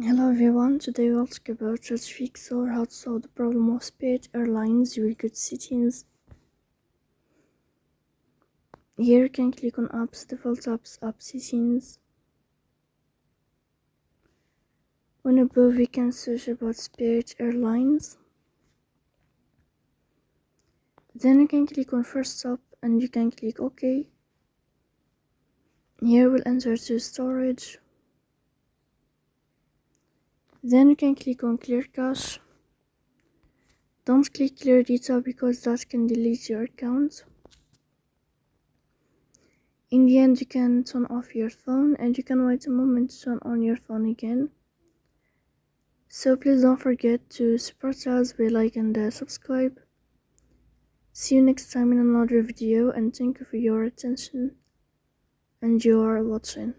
Hello everyone, today we'll talk about how to fix or how to solve the problem of Spirit Airlines during good settings. Here you can click on Apps, Default Apps, App Settings. On above we can search about Spirit Airlines. Then you can click on First Stop and you can click OK. Here we'll enter to storage. Then you can click on Clear Cache. Don't click Clear Data because that can delete your account. In the end, you can turn off your phone and you can wait a moment to turn on your phone again. So please don't forget to support us by like and subscribe. See you next time in another video and thank you for your attention and your watching.